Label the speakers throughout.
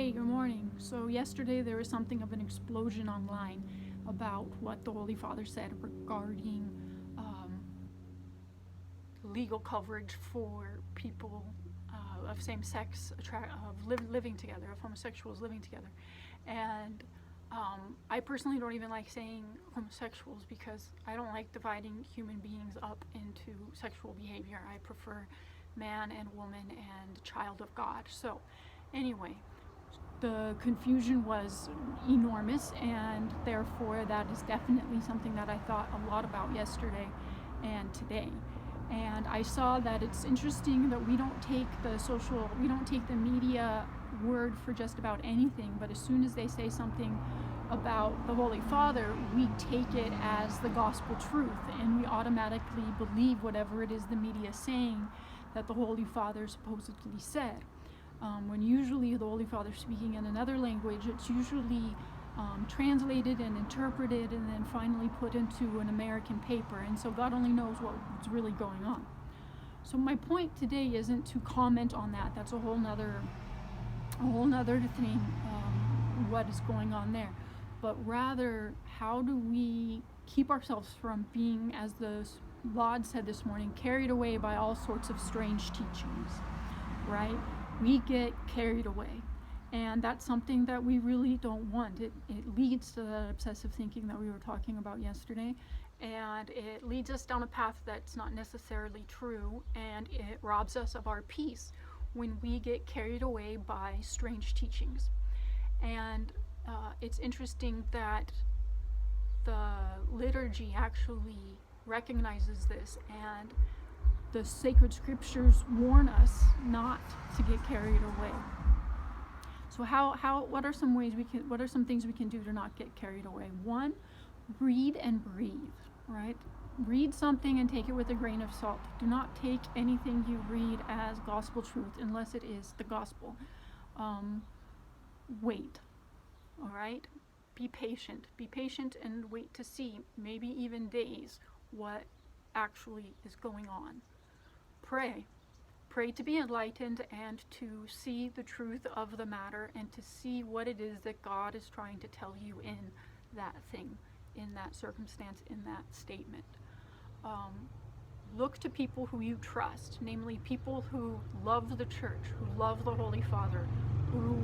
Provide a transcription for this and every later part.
Speaker 1: Hey, good morning. So yesterday there was something of an explosion online about what the Holy Father said regarding legal coverage for people of same-sex living together, of homosexuals living together. And I personally don't even like saying homosexuals because I don't like dividing human beings up into sexual behavior. I prefer man and woman and child of God. So anyway, the confusion was enormous, and therefore that is definitely something that I thought a lot about yesterday and today. And I saw that it's interesting that we don't take the media word for just about anything, but as soon as they say something about the Holy Father, we take it as the gospel truth, and we automatically believe whatever it is the media is saying that the Holy Father supposedly said. When usually the Holy Father is speaking in another language, it's usually translated and interpreted and then finally put into an American paper, and so God only knows what's really going on. So my point today isn't to comment on that. That's a whole nother thing, what is going on there. But rather, how do we keep ourselves from being, as the Laud said this morning, carried away by all sorts of strange teachings, right? We get carried away. And that's something that we really don't want. It leads to that obsessive thinking that we were talking about yesterday. And it leads us down a path that's not necessarily true. And it robs us of our peace when we get carried away by strange teachings. And it's interesting that the liturgy actually recognizes this, and the sacred scriptures warn us not to get carried away. So what are some things we can do to not get carried away? One, read and breathe, right? Read something and take it with a grain of salt. Do not take anything you read as gospel truth unless it is the gospel. Wait, all right? Be patient and wait to see, maybe even days, what actually is going on. Pray to be enlightened and to see the truth of the matter and to see what it is that God is trying to tell you in that thing, in that circumstance, in that statement. Look to people who you trust, namely people who love the church, who love the Holy Father, who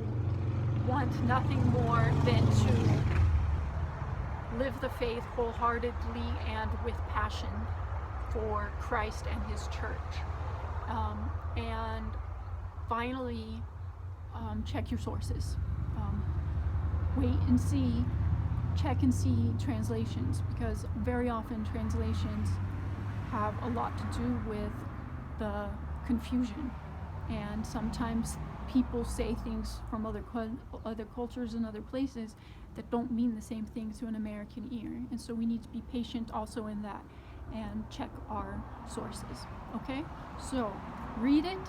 Speaker 1: want nothing more than to live the faith wholeheartedly and with passion for Christ and his church. And finally, check your sources. Wait and see, check and see translations, because very often translations have a lot to do with the confusion. And sometimes people say things from other cultures and other places that don't mean the same thing to an American ear. And so we need to be patient also in that and check our sources, okay? So read it,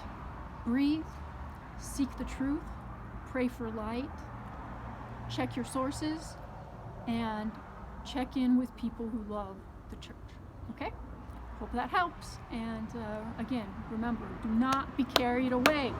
Speaker 1: breathe, seek the truth, pray for light, check your sources, and check in with people who love the church, okay? Hope that helps. And again, remember, do not be carried away.